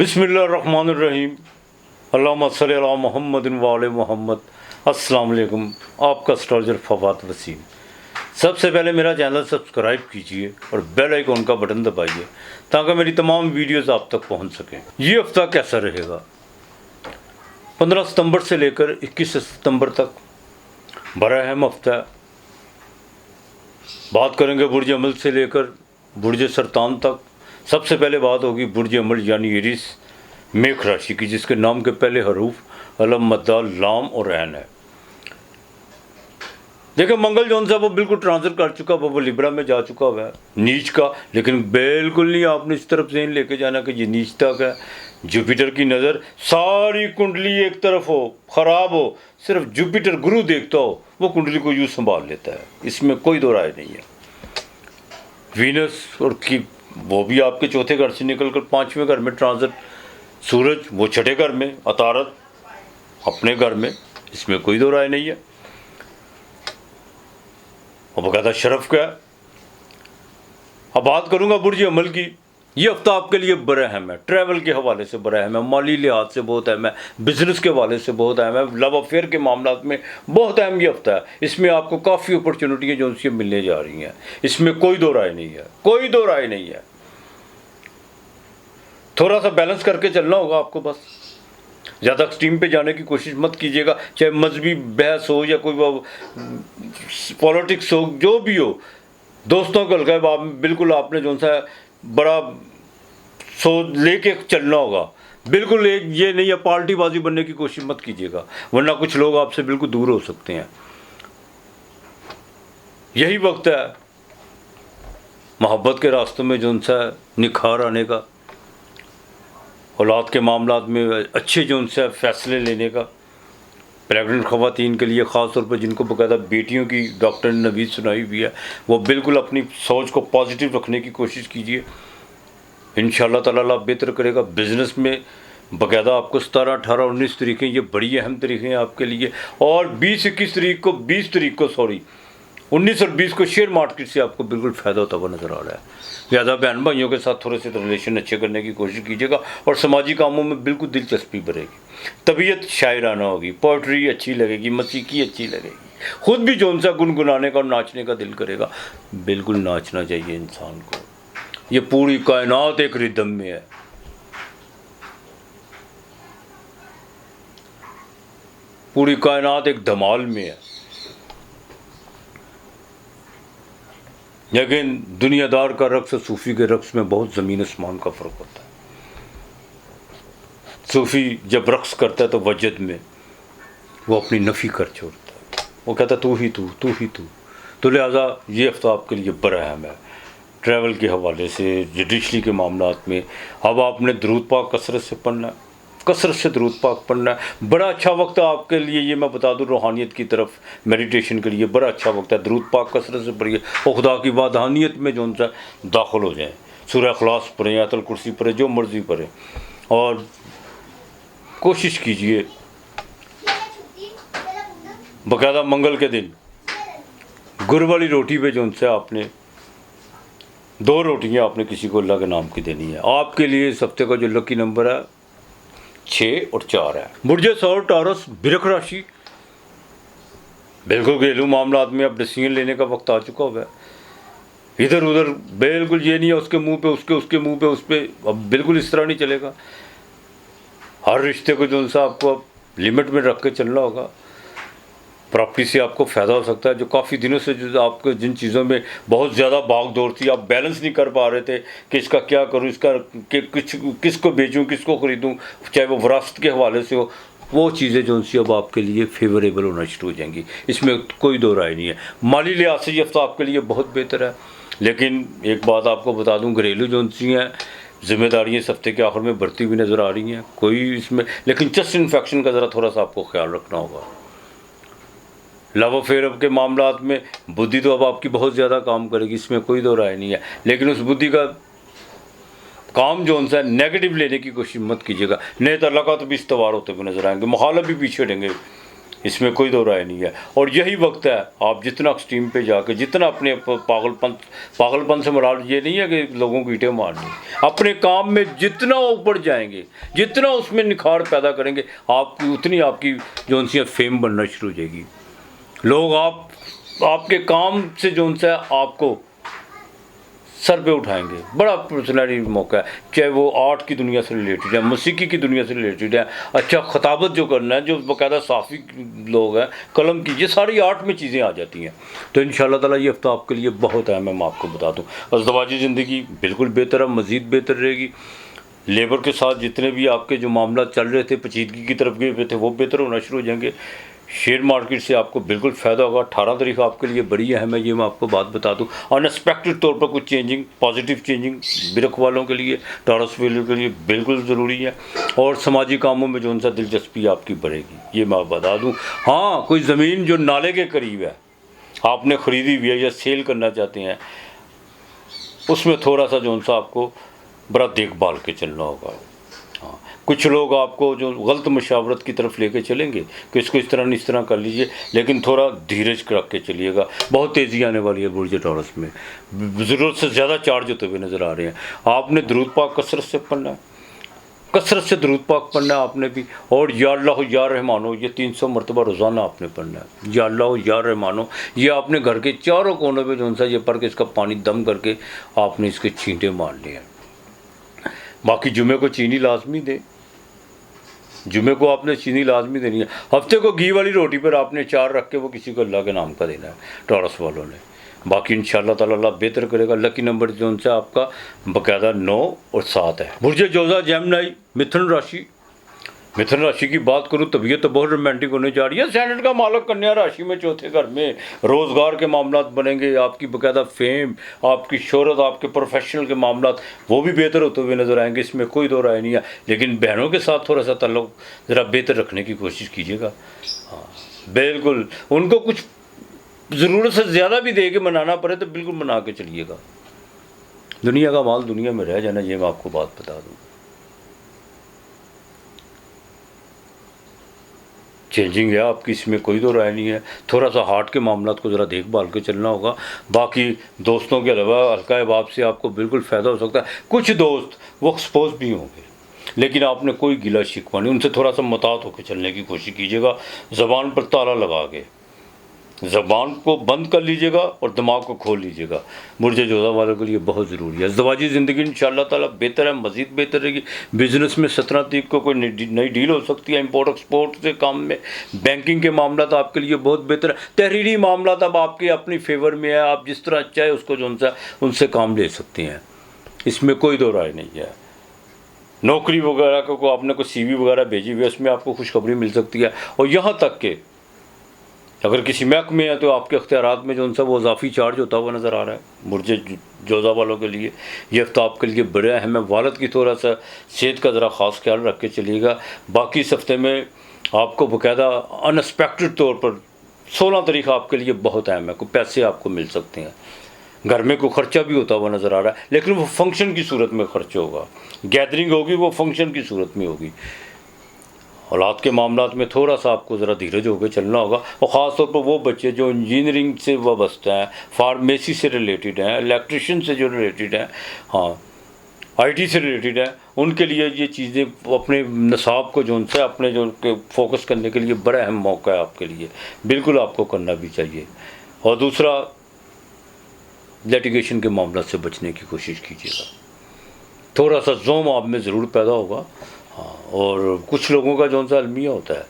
बिस्मिल्लाहिर्रहमानिर्रहीम। अल्लाहुम्मा सल्लि अला मुहम्मदिन व आले मुहम्मद। अस्सलाम वालेकुम। आपका एस्ट्रोलॉजर फवाद वसीम। सबसे पहले मेरा चैनल सब्सक्राइब कीजिए और बेल आइकन का बटन दबाइए ताकि मेरी तमाम वीडियोस आप तक पहुंच सकें। ये हफ्ता कैसा रहेगा? 15 सितंबर से लेकर 21 सितंबर तक बड़ा अहम हफ्ता है। बात करेंगे बुर्ज अमल से लेकर बुर्ज सरतान तक। सबसे पहले बात होगी बुर्ज अमल यानी एरिस मेष राशि की, जिसके नाम के पहले हरूफ अलम मद्दाल लाम और ऐन है। देखिए, मंगल जौन सा वो बिल्कुल ट्रांजिट कर चुका, वो लिब्रा में जा चुका हुआ है नीच का, लेकिन बिल्कुल नहीं आपने इस तरफ से लेके जाना कि ये नीच तक है। जुपिटर की नज़र सारी कुंडली एक तरफ हो, ख़राब हो, सिर्फ जुपिटर गुरु देखता हो, वो कुंडली को यूँ संभाल लेता है, इसमें कोई दो राय नहीं है। वीनस और की वो भी आपके चौथे घर से निकलकर 5वें घर में ट्रांजिट, सूरज वो छठे घर में, अतारत अपने घर में, इसमें कोई दो राय नहीं है। और बकायदा शरफ का है। अब बात करूंगा बुर्ज अमल की। ये हफ्ता आपके लिए बड़ा अहम है, ट्रैवल के हवाले से बड़ा अहम है, माली लिहाज से बहुत अहम है, बिजनेस के हवाले से बहुत अहम है, लव अफेयर के मामला में बहुत अहम ये हफ्ता है। इसमें आपको काफ़ी अपॉर्चुनिटियाँ जो उनसे मिलने जा रही हैं, इसमें कोई दो राय नहीं है, कोई दो राय नहीं है। थोड़ा सा बैलेंस करके चलना होगा आपको, बस ज़्यादा एक्सट्रीम पे जाने की कोशिश मत कीजिएगा, चाहे मजहबी बहस हो या कोई पॉलिटिक्स हो, जो भी हो। दोस्तों को हल्का बिल्कुल आपने जो सा बड़ा सोच लेके चलना होगा। बिल्कुल एक ये नहीं है पार्टीबाजी बनने की कोशिश मत कीजिएगा, वरना कुछ लोग आपसे बिल्कुल दूर हो सकते हैं। यही वक्त है मोहब्बत के रास्तों में जो सा निखार आने का, औलाद के मामला में अच्छे जो उनसे फ़ैसले लेने का। प्रेगनेंट ख़वातीन के लिए ख़ास तौर पर जिनको बाकायदा बेटियों की डॉक्टर ने नवीद सुनाई हुई है, वो बिल्कुल अपनी सोच को पॉजिटिव रखने की कोशिश कीजिए। इंशाअल्लाह ताला अल्लाह बेहतर करेगा। बिज़नेस में बाकायदा आपको 17, 18, 19 तारीखें ये बड़ी अहम तारीखें हैं आपके लिए। और 20 तारीख को 19 और 20 को शेयर मार्केट से आपको बिल्कुल फ़ायदा होता हुआ नज़र आ रहा है। ज़्यादा बहन भाइयों के साथ थोड़े से रिलेशन अच्छे करने की कोशिश कीजिएगा और समाजी कामों में बिल्कुल दिलचस्पी बढ़ेगी। तबीयत शायराना होगी, पोइट्री अच्छी लगेगी, मौसीकी अच्छी लगेगी, खुद भी जो सा गुनगुनाने का और नाचने का दिल करेगा। बिल्कुल नाचना चाहिए इंसान को। ये पूरी कायनात एक रिदम में है। पूरी कायनात एक धमाल में है। लेकिन दुनियादार का रक्स और सूफ़ी के रक्स में बहुत ज़मीन आसमान का फ़र्क होता है। सूफ़ी जब रक्स करता है तो वजद में वो अपनी नफ़ी कर छोड़ता है, वो कहता है तू ही तू, तू ही तू। तो लिहाजा ये हफ्ता आपके लिए बड़ा अहम है। ट्रैवल के हवाले से, जुडिशली के मामलात में अब आपने दरूद पाक कसरत से पढ़ना है, कसरत से दरूद पाक पढ़ना है। बड़ा अच्छा वक्त है आपके लिए, ये मैं बता दूँ, रूहानियत की तरफ मेडिटेशन के लिए बड़ा अच्छा वक्त है। दरूद पाक कसरत से पढ़िए और खुदा की वादानियत में जो उनसे दाखिल हो जाएँ। सूरह इखलास पढ़ें, आयतुल कुर्सी पढ़ें, जो मर्ज़ी पढ़ें, और कोशिश कीजिए बाकायदा मंगल के दिन गुड़ वाली रोटी पे जो उनसे आपने 2 रोटियां आपने किसी को अल्लाह के नाम की देनी है। आपके लिए इस हफ्ते का जो लकी नंबर है 6 और 4 है। बुर्ज सौर टॉरस बिरख राशि, बिल्कुल घरेलू मामला में अब डिसीजन लेने का वक्त आ चुका हुआ है। इधर उधर बिल्कुल ये नहीं है उसके मुंह पे उसके मुंह पे उस पर, अब बिल्कुल इस तरह नहीं चलेगा। हर रिश्ते को जो सा आपको अब लिमिट में रख के चलना होगा। प्रॉपर्टी से आपको फ़ायदा हो सकता है, जो काफ़ी दिनों से जो आपको जिन चीज़ों में बहुत ज़्यादा भाग दौड़ थी, आप बैलेंस नहीं कर पा रहे थे कि इसका क्या करूं, इसका किसको बेचूं, किसको ख़रीदूं, चाहे वो विरासत के हवाले से हो, वो चीज़ें जो उनसे अब आपके लिए फेवरेबल होना शुरू हो जाएंगी, इसमें कोई दो राय नहीं है। माली लिहाज से ये हफ्ता आपके लिए बहुत बेहतर है। लेकिन एक बात आपको बता दूँ, घरेलू जो उनसी हैं जिम्मेदारियाँ इस हफ्ते के आखिर में बढ़ती हुई नज़र आ रही हैं कोई इसमें, लेकिन चेस्ट इन्फेक्शन का ज़रा थोड़ा सा आपको ख्याल रखना होगा। लव अफेयर के मामलात में बुद्धि तो अब आपकी बहुत ज़्यादा काम करेगी, इसमें कोई दो राय नहीं है। लेकिन उस बुद्धि का काम जो उनसे नेगेटिव लेने की कोशिश मत कीजिएगा, नहीं तो अल्लाह का तो भी इस्तवार होते हुए नजर आएंगे, मुखालिफ भी पीछे हटेंगे। इसमें कोई दो राय नहीं है। और यही वक्त है, आप जितना एक्सट्रीम पे जाके जितना अपने पागलपन से मुराद ये नहीं है कि लोगों को ईंटें मारनी, अपने काम में जितना ऊपर जाएंगे, जितना उसमें निखार पैदा करेंगे, आपकी उतनी आपकी जो सी फेम बनना शुरू हो जाएगी। लोग आपके काम से जो सा आपको सर पे उठाएंगे। बड़ा पर्सनली मौका है, चाहे वो आर्ट की दुनिया से रिलेटेड है, मौसीकी की दुनिया से रिलेटेड है, अच्छा खताबत जो करना है, जो बाकायदा साफ़ी लोग हैं, कलम की, ये सारी आर्ट में चीज़ें आ जाती हैं। तो इंशाअल्लाह ताला ये हफ्ता आपके लिए बहुत अहम है, मैं आपको बता दूँ। अज़दवाजी ज़िंदगी बिल्कुल बेहतर है, मज़ीद बेहतर रहेगी। लेबर के साथ जितने भी आपके जो मामला चल रहे थे, पेचीदगी की तरफ गए हुए थे, वो बेहतर होना शुरू हो जाएंगे। शेयर मार्केट से आपको बिल्कुल फ़ायदा होगा। 18 तारीख आपके लिए बड़ी अहम है, ये मैं आपको बात बता दूं। अनएक्सपेक्टेड तौर पर कुछ चेंजिंग, पॉजिटिव चेंजिंग बिरक वालों के लिए, टॉरस वालों के लिए बिल्कुल ज़रूरी है। और समाजी कामों में जो उनसा दिलचस्पी आपकी बढ़ेगी, ये मैं बता दूँ। हाँ, कोई ज़मीन जो नाले के करीब है, आपने ख़रीदी हुई है या सेल करना चाहते हैं, उसमें थोड़ा सा जो उनसा आपको बड़ा देखभाल के चलना होगा। हाँ, कुछ लोग आपको जो गलत मशावरत की तरफ लेके चलेंगे कि इसको इस तरह नहीं इस तरह कर लीजिए, लेकिन थोड़ा धीरज रख के चलिएगा। बहुत तेज़ी आने वाली है बुर्ज टॉरस में, ज़रूरत से ज़्यादा चार्ज होते हुए नज़र आ रहे हैं। आपने दरूद पाक कसरत से पढ़ना है, कसरत से दरूद पाक पढ़ना है आपने भी। और या अल्लाह या रहमानो, ये 300 मरतबा रोज़ाना आपने पढ़ना है। या अल्लाह या रहमानो, ये आपने घर के चारों कोनों पे जो सा ये पढ़ के इसका पानी दम करके आपने इसके छींटे मारने हैं। बाकी जुमे को चीनी लाजमी दे, जुमे को आपने चीनी लाजमी देनी है। हफ्ते को घी वाली रोटी पर आपने 4 रख के वो किसी को अल्लाह के नाम का देना है, टॉरस वालों ने। बाकी इंशाअल्लाह ताला अल्लाह बेहतर करेगा। लकी नंबर जो उनसे आपका बाकायदा 9 और 7 है। बुर्ज जोज़ा जेमिनी मिथुन राशि, मिथुन राशि की बात करूं, तबीयत तो बहुत रोमांटिक होने जा रही है। सैटर्न का मालक कन्या राशि में चौथे घर में रोज़गार के मामला बनेंगे, आपकी बाकायदा फेम, आपकी शोहरत, आपके प्रोफेशनल के मामला वो भी बेहतर होते हुए नज़र आएंगे, इसमें कोई दो राय नहीं है। लेकिन बहनों के साथ थोड़ा सा ताल्लुक़ ज़रा बेहतर रखने की कोशिश कीजिएगा। हाँ बिल्कुल, उनको कुछ ज़रूरत से ज़्यादा भी दे के मनाना पड़े तो बिल्कुल मना के चलिएगा। दुनिया का माल दुनिया में रह जाना, ये मैं आपको बात बता दूँ। चेंजिंग है आपकी, इसमें कोई दो राय नहीं है। थोड़ा सा हार्ट के मामला को ज़रा देखभाल के चलना होगा। बाकी दोस्तों के अलावा हल्का अहबाब से आपको बिल्कुल फ़ायदा हो सकता है। कुछ दोस्त वो एक्सपोज भी होंगे, लेकिन आपने कोई गिला शिकवा नहीं, उनसे थोड़ा सा मुतात होकर चलने की कोशिश कीजिएगा। ज़बान पर ताला लगा के ज़बान को बंद कर लीजिएगा और दिमाग को खोल लीजिएगा। बुर्ज जोज़ा वालों के लिए बहुत ज़रूरी है। ज़वाजी ज़िंदगी इंशाअल्लाह ताला बेहतर है, मज़ीद बेहतर रहेगी। बिज़नेस में 17 तारीख को कोई नई डील हो सकती है, इंपोर्ट एक्सपोर्ट के काम में। बैंकिंग के मामला तो आपके लिए बहुत बेहतर है। तहरीरी मामला तब आपके अपनी फेवर में है, आप जिस तरह चाहे उसको जो उनसे काम ले सकते हैं, इसमें कोई दो राय नहीं है। नौकरी वगैरह को आपने कोई CV वगैरह भेजी हुई है, उसमें आपको खुशखबरी मिल सकती है। और यहाँ तक कि अगर किसी महकमे है तो आपके अख्तियारात में जो उनसा वो इजाफी चार्ज होता हुआ नज़र आ रहा है। बुर्ज जोज़ा वालों के लिए ये हफ्ता आपके लिए बड़ा अहम है। वालद की थोड़ा सा सेहत का ज़रा ख़ास ख्याल रख के चलिएगा। बाकी इस हफ्ते में आपको बाकायदा अनएक्सपेक्टेड तौर पर 16 तारीख आपके लिए बहुत अहम है। कोई पैसे आपको मिल सकते हैं, घर में कोई ख़र्चा भी होता हुआ नज़र आ रहा है, लेकिन वो फंक्शन की सूरत में खर्च होगा। गैदरिंग होगी वो फंक्शन की सूरत में होगी। औलाद के मामला में थोड़ा सा आपको ज़रा धीरज होकर चलना होगा। और ख़ास तौर पर वो बच्चे जो इंजीनियरिंग से वाबस्ता हैं, फार्मेसी से रिलेटेड हैं, इलेक्ट्रिशियन से जो रिलेटेड हैं, हाँ IT से रिलेटेड है, उनके लिए ये चीज़ें अपने निसाब को जो उनसे अपने जो फोकस करने के लिए बड़ा अहम मौका है आपके लिए, बिल्कुल आपको करना भी चाहिए। और दूसरा, लिटिगेशन के मामला से बचने की कोशिश कीजिएगा। थोड़ा सा जोम आप में ज़रूर पैदा होगा। हाँ, और कुछ लोगों का जो सा अलमिया होता है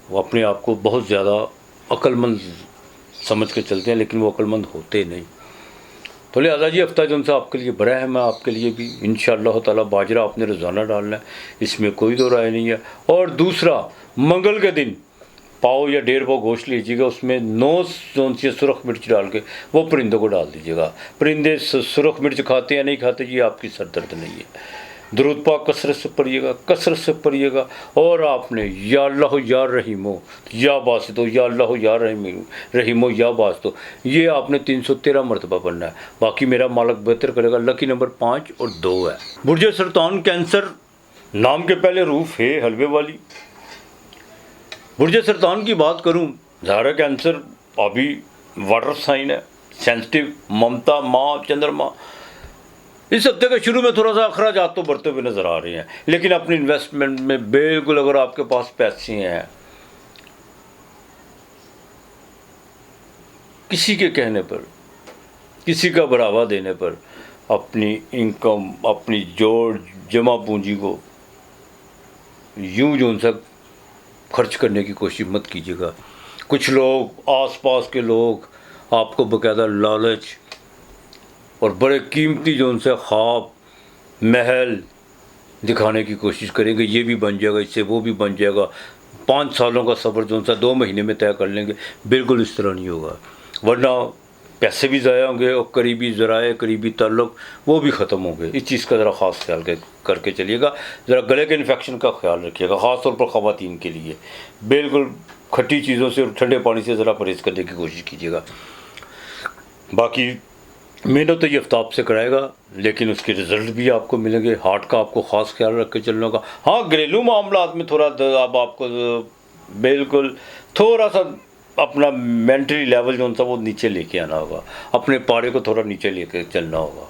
वो अपने आप को बहुत ज़्यादा अक्लमंद समझ के चलते हैं, लेकिन वो अक्लमंद होते नहीं। तो लिहाजा ये हफ्ता जो सा आपके लिए बड़ा अहम है, आपके लिए भी इंशाअल्लाह ताला बाजरा आपने रोज़ाना डालना है, इसमें कोई दो राय नहीं है। और दूसरा, मंगल के दिन पाव या 1.5 पाव गोश्त लीजिएगा, उसमें 9 जो सी सुरख मिर्च डाल के वो परिंदों को डाल दीजिएगा। परिंदे सुरख मिर्च खाते या नहीं खाते ये आपकी सर दर्द नहीं है। दरूद पाक कसरत से पढ़िएगा, कसरत से पढ़िएगा। और आपने या अल्लाह या रहीमो या बासितो, या अल्लाह या रहीमो या बासितो, ये आपने 313 मरतबा पढ़ना है। बाकी मेरा मालक बेहतर करेगा। लकी नंबर 5 और 2 है। बुर्ज सरतान कैंसर, नाम के पहले रूफ है हलवे वाली, बुर्ज सरतान की बात करूं, ज़ाहिर कैंसर अभी वाटर साइन है, सेंसिटिव, ममता, माँ, चंद्रमा। इस हफ्ते के शुरू में थोड़ा सा अखराजात तो बढ़ते हुए नज़र आ रहे हैं, लेकिन अपनी इन्वेस्टमेंट में बिल्कुल अगर आपके पास पैसे हैं, किसी के कहने पर, किसी का बढ़ावा देने पर अपनी इनकम, अपनी जोड़ जमा पूंजी को यूं जो सा खर्च करने की कोशिश मत कीजिएगा। कुछ लोग, आसपास के लोग आपको बाकायदा लालच और बड़े कीमती जो उनसे ख्वाब, महल दिखाने की कोशिश करेंगे, ये भी बन जाएगा, इससे वो भी बन जाएगा, 5 सालों का सफ़र जो उनसा 2 महीने में तय कर लेंगे। बिल्कुल इस तरह नहीं होगा, वरना पैसे भी ज़ाया होंगे और करीबी ज़राए, करीबी ताल्लुक़ वो भी ख़त्म होंगे। इस चीज़ का ज़रा ख़ास ख्याल करके चलिएगा। ज़रा गले के इन्फेक्शन का ख्याल रखिएगा, ख़ास तौर पर ख़वातीन के लिए। बिल्कुल खट्टी चीज़ों से और ठंडे पानी से ज़रा परहेज़ करने की कोशिश कीजिएगा। बाकी मेहनत तो ये आफ्ताब से कराएगा, लेकिन उसके रिज़ल्ट भी आपको मिलेंगे। हार्ट का आपको ख़ास ख्याल रख के चलना होगा। हाँ, घरेलू मामलात में थोड़ा अब आपको बिल्कुल थोड़ा सा अपना मेंटली लेवल जो था वो नीचे लेके आना होगा, अपने पारे को थोड़ा नीचे लेके चलना होगा।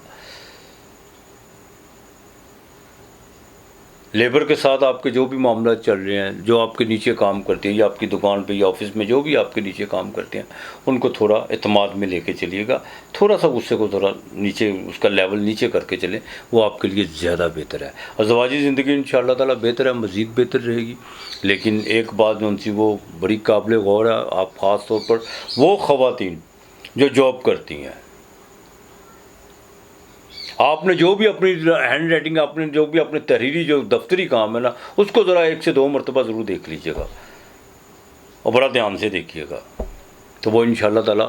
लेबर के साथ आपके जो भी मामला चल रहे हैं, जो आपके नीचे काम करते हैं या आपकी दुकान पे या ऑफिस में जो भी आपके नीचे काम करते हैं, उनको थोड़ा एतमाद में लेके चलिएगा। थोड़ा सा गुस्से को थोड़ा नीचे, उसका लेवल नीचे करके चलें, वो आपके लिए ज़्यादा बेहतर है। अज़वाजी ज़िंदगी इंशाअल्लाह ताला बेहतर है, मज़ीद बेहतर रहेगी। लेकिन एक बात जो सी वो बड़ी काबिल गौर है, आप ख़ास तौर पर वो ख़वातीन जो जॉब करती हैं, आपने जो भी अपनी हैंड राइटिंग, आपने जो भी अपने तहरीरी जो दफ्तरी काम है ना, उसको ज़रा 1 से 2 मरतबा ज़रूर देख लीजिएगा और बड़ा ध्यान से देखिएगा। तो वो इंशाअल्लाह ताला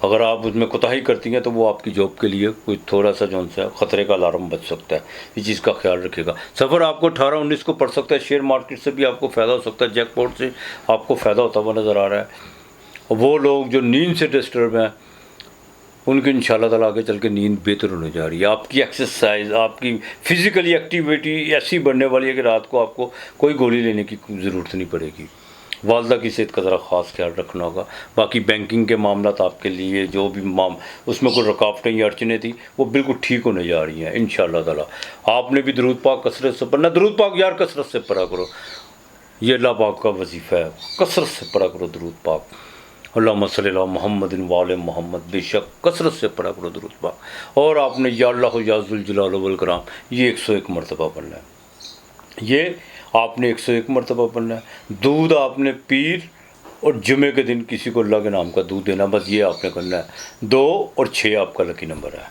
अगर आप उसमें कोताही करती हैं तो वो आपकी जॉब के लिए कोई थोड़ा सा जो सा ख़तरे का अलार्म बच सकता है। इस चीज़ का ख्याल रखिएगा। सफ़र आपको 18-19 को पड़ सकता है। शेयर मार्केट से भी आपको फ़ायदा हो सकता है, जैकपॉट से आपको फ़ायदा होता हुआ नज़र आ रहा है। और वो लोग जो नींद से डिस्टर्ब हैं, उनकी इंशाअल्लाह ताला आगे चल के नींद बेहतर होने जा रही है। आपकी एक्सरसाइज, आपकी फ़िज़िकली एक्टिविटी ऐसी बढ़ने वाली है कि रात को आपको कोई गोली लेने की ज़रूरत नहीं पड़ेगी। वालदा की सेहत का ज़रा ख़ास ख्याल रखना होगा। बाकी बैंकिंग के मामलात आपके लिए जो भी उसमें कोई रुकावटें या अड़चनें थी, वो बिल्कुल ठीक होने जा रही हैं इंशाअल्लाह ताला। आपने भी दरूद पाक कसरत से पढ़ना। दरूद पाक यार कसरत से पढ़ा करो, ये अल्लाह पाक का वजीफ़ा है, कसरत से पढ़ा करो दरूद पाक। अल्लाहुम्मा सल्ली अला मुहम्मदिन व आले मुहम्मद, बेशक कसरत से पढ़ा करो दरूद पाक। और आपने या अल्लाह या ज़ुल जलाल वल इकराम ये 101 मरतबा पढ़ना है। ये आपने 101 मरतबा पढ़ना है। दूध आपने पीर और जुमे के दिन किसी को अल्लाह के नाम का दूध देना, बस ये आपने करना है। 2 और 6 आपका लकी नंबर है।